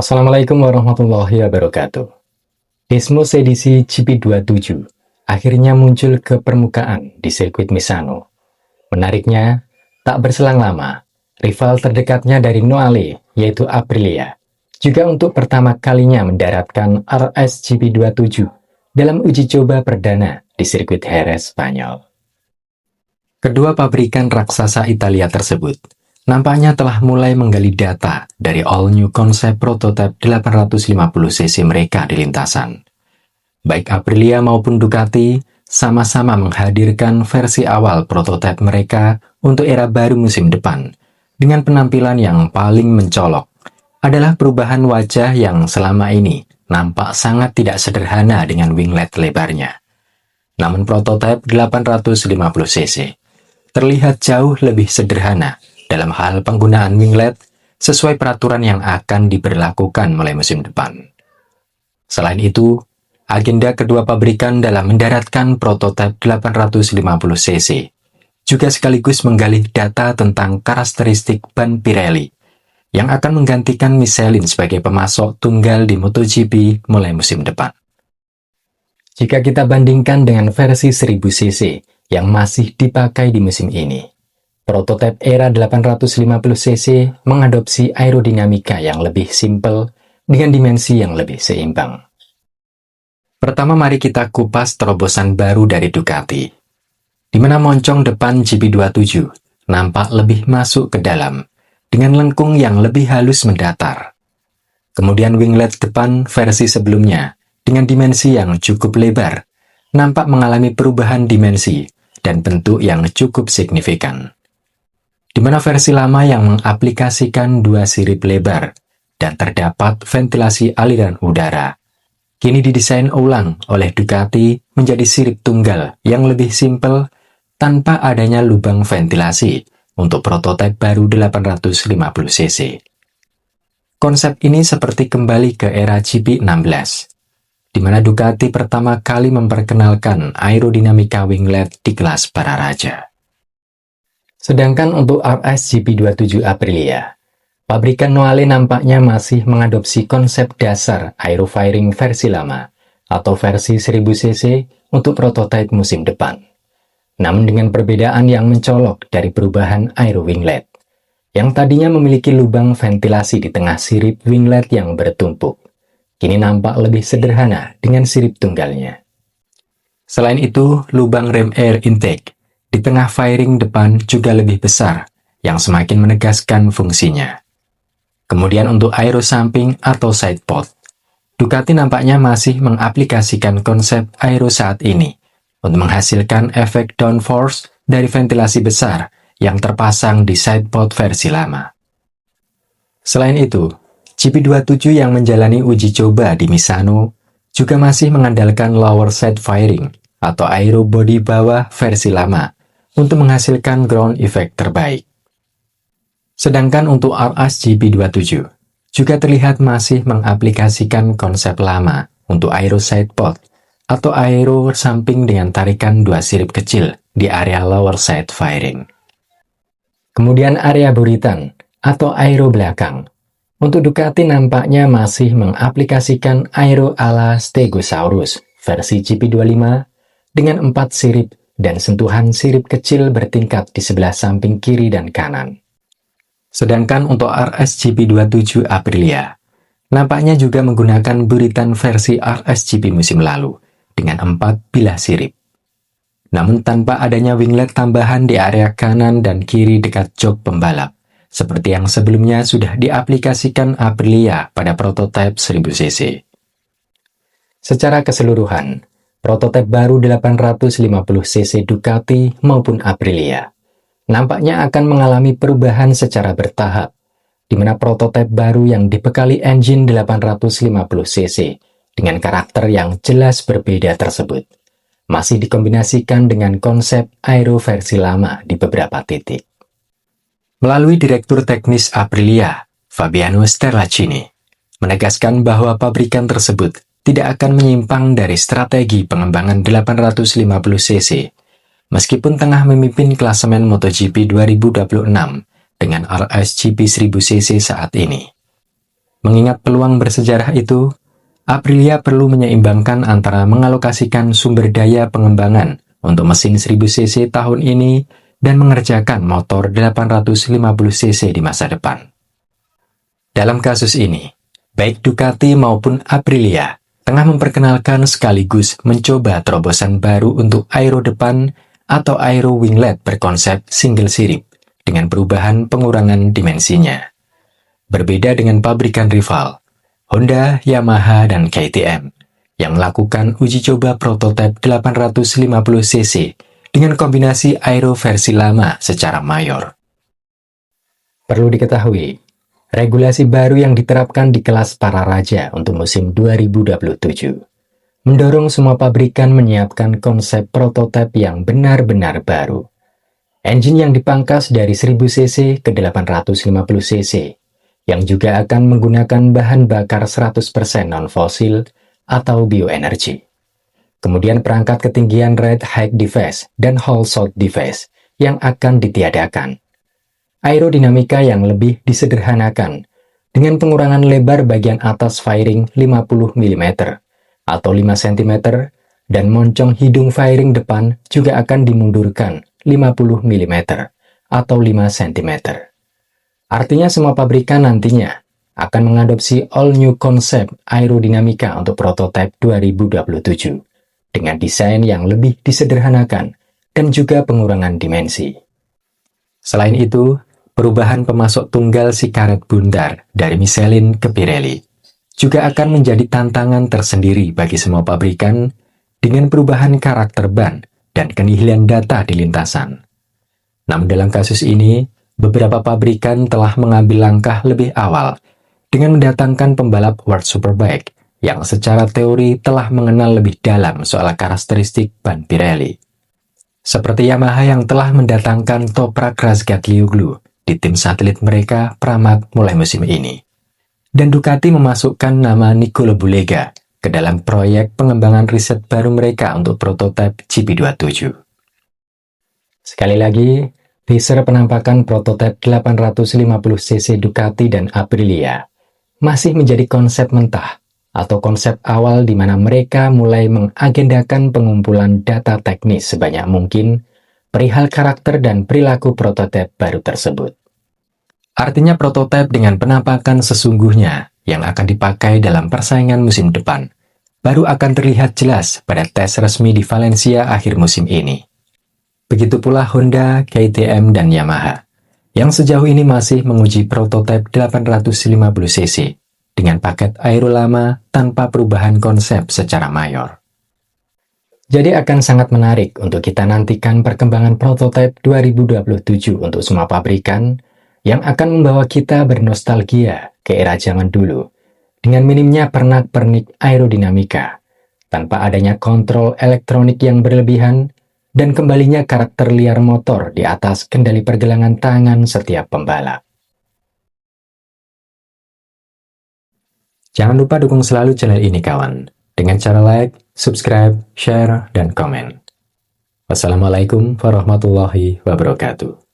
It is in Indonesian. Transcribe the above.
Assalamualaikum warahmatullahi wabarakatuh. Desmos edisi GP27 akhirnya muncul ke permukaan di sirkuit Misano. Menariknya, tak berselang lama, rival terdekatnya dari Noale, yaitu Aprilia, juga untuk pertama kalinya mendaratkan RS GP27 dalam uji coba perdana di sirkuit Jerez, Spanyol. Kedua pabrikan raksasa Italia tersebut nampaknya telah mulai menggali data dari all-new konsep prototipe 850cc mereka di lintasan. Baik Aprilia maupun Ducati sama-sama menghadirkan versi awal prototipe mereka untuk era baru musim depan, dengan penampilan yang paling mencolok adalah perubahan wajah yang selama ini nampak sangat tidak sederhana dengan winglet lebarnya. Namun prototipe 850cc terlihat jauh lebih sederhana dalam hal penggunaan winglet sesuai peraturan yang akan diberlakukan mulai musim depan. Selain itu, agenda kedua pabrikan dalam mendaratkan prototipe 850cc juga sekaligus menggali data tentang karakteristik ban Pirelli yang akan menggantikan Michelin sebagai pemasok tunggal di MotoGP mulai musim depan. Jika kita bandingkan dengan versi 1000cc yang masih dipakai di musim ini, prototipe era 850cc mengadopsi aerodinamika yang lebih simpel dengan dimensi yang lebih seimbang. Pertama, mari kita kupas terobosan baru dari Ducati, di mana moncong depan GP27 nampak lebih masuk ke dalam dengan lengkung yang lebih halus mendatar. Kemudian winglet depan versi sebelumnya dengan dimensi yang cukup lebar nampak mengalami perubahan dimensi dan bentuk yang cukup signifikan. Di mana versi lama yang mengaplikasikan dua sirip lebar dan terdapat ventilasi aliran udara, kini didesain ulang oleh Ducati menjadi sirip tunggal yang lebih simpel tanpa adanya lubang ventilasi untuk prototipe baru 850cc. Konsep ini seperti kembali ke era GP16, di mana Ducati pertama kali memperkenalkan aerodinamika winglet di kelas para raja. Sedangkan untuk RS GP27 Aprilia, pabrikan Noale nampaknya masih mengadopsi konsep dasar aerofairing versi lama atau versi 1000cc untuk prototipe musim depan. Namun dengan perbedaan yang mencolok dari perubahan aero winglet, yang tadinya memiliki lubang ventilasi di tengah sirip winglet yang bertumpuk, kini nampak lebih sederhana dengan sirip tunggalnya. Selain itu, lubang rem air intake di tengah fairing depan juga lebih besar, yang semakin menegaskan fungsinya. Kemudian untuk aero samping atau side pod, Ducati nampaknya masih mengaplikasikan konsep aero saat ini untuk menghasilkan efek downforce dari ventilasi besar yang terpasang di side pod versi lama. Selain itu, GP27 yang menjalani uji coba di Misano juga masih mengandalkan lower side fairing atau aero body bawah versi lama untuk menghasilkan ground effect terbaik. Sedangkan untuk RS GP27 juga terlihat masih mengaplikasikan konsep lama untuk aero side pod atau aero samping dengan tarikan dua sirip kecil di area lower side fairing. Kemudian area buritan atau aero belakang. Untuk Ducati nampaknya masih mengaplikasikan aero ala Stegosaurus versi GP25 dengan 4 sirip dan sentuhan sirip kecil bertingkat di sebelah samping kiri dan kanan. Sedangkan untuk RS GP27 Aprilia, nampaknya juga menggunakan buritan versi RS GP musim lalu dengan 4 bilah sirip. Namun tanpa adanya winglet tambahan di area kanan dan kiri dekat jok pembalap, seperti yang sebelumnya sudah diaplikasikan Aprilia pada prototipe 1000cc. Secara keseluruhan, prototipe baru 850cc Ducati maupun Aprilia nampaknya akan mengalami perubahan secara bertahap, di mana prototipe baru yang dibekali engine 850cc dengan karakter yang jelas berbeda tersebut masih dikombinasikan dengan konsep aero versi lama di beberapa titik. Melalui Direktur Teknis Aprilia, Fabiano Sterlacini, menegaskan bahwa pabrikan tersebut tidak akan menyimpang dari strategi pengembangan 850cc, meskipun tengah memimpin klasemen MotoGP 2026 dengan RS GP 1000cc saat ini. Mengingat peluang bersejarah itu, Aprilia perlu menyeimbangkan antara mengalokasikan sumber daya pengembangan untuk mesin 1000 cc tahun ini dan mengerjakan motor 850 cc di masa depan. Dalam kasus ini, baik Ducati maupun Aprilia tengah memperkenalkan sekaligus mencoba terobosan baru untuk aero depan atau aero winglet berkonsep single sirip dengan perubahan pengurangan dimensinya. Berbeda dengan pabrikan rival, Honda, Yamaha, dan KTM yang melakukan uji coba prototipe 850 cc dengan kombinasi aero versi lama secara mayor. Perlu diketahui, regulasi baru yang diterapkan di kelas para raja untuk musim 2027 mendorong semua pabrikan menyiapkan konsep prototipe yang benar-benar baru. Engine yang dipangkas dari 1000 cc ke 850 cc, yang juga akan menggunakan bahan bakar 100% non-fosil atau bioenergi. Kemudian perangkat ketinggian ride height device dan hold shot device yang akan ditiadakan. Aerodinamika yang lebih disederhanakan dengan pengurangan lebar bagian atas fairing 50 mm atau 5 cm dan moncong hidung fairing depan juga akan dimundurkan 50 mm atau 5 cm. Artinya semua pabrikan nantinya akan mengadopsi all new concept aerodinamika untuk prototipe 2027 dengan desain yang lebih disederhanakan dan juga pengurangan dimensi. Selain itu, perubahan pemasok tunggal si karet bundar dari Michelin ke Pirelli juga akan menjadi tantangan tersendiri bagi semua pabrikan dengan perubahan karakter ban dan kenihilan data di lintasan. Namun dalam kasus ini, beberapa pabrikan telah mengambil langkah lebih awal dengan mendatangkan pembalap World Superbike yang secara teori telah mengenal lebih dalam soal karakteristik ban Pirelli. Seperti Yamaha yang telah mendatangkan Toprak Razgatlioglu di tim satelit mereka Pramac mulai musim ini. Dan Ducati memasukkan nama Nicolo Bulega ke dalam proyek pengembangan riset baru mereka untuk prototipe GP27. Sekali lagi, teaser penampakan prototipe 850cc Ducati dan Aprilia masih menjadi konsep mentah atau konsep awal di mana mereka mulai mengagendakan pengumpulan data teknis sebanyak mungkin perihal karakter dan perilaku prototipe baru tersebut. Artinya prototipe dengan penampakan sesungguhnya yang akan dipakai dalam persaingan musim depan baru akan terlihat jelas pada tes resmi di Valencia akhir musim ini. Begitu pula Honda, KTM, dan Yamaha yang sejauh ini masih menguji prototipe 850cc dengan paket aero lama tanpa perubahan konsep secara mayor. Jadi akan sangat menarik untuk kita nantikan perkembangan prototipe 2027 untuk semua pabrikan yang akan membawa kita bernostalgia ke era zaman dulu dengan minimnya pernak-pernik aerodinamika, tanpa adanya kontrol elektronik yang berlebihan, dan kembalinya karakter liar motor di atas kendali pergelangan tangan setiap pembalap. Jangan lupa dukung selalu channel ini kawan, dengan cara like, subscribe, share, dan komen. Wassalamualaikum warahmatullahi wabarakatuh.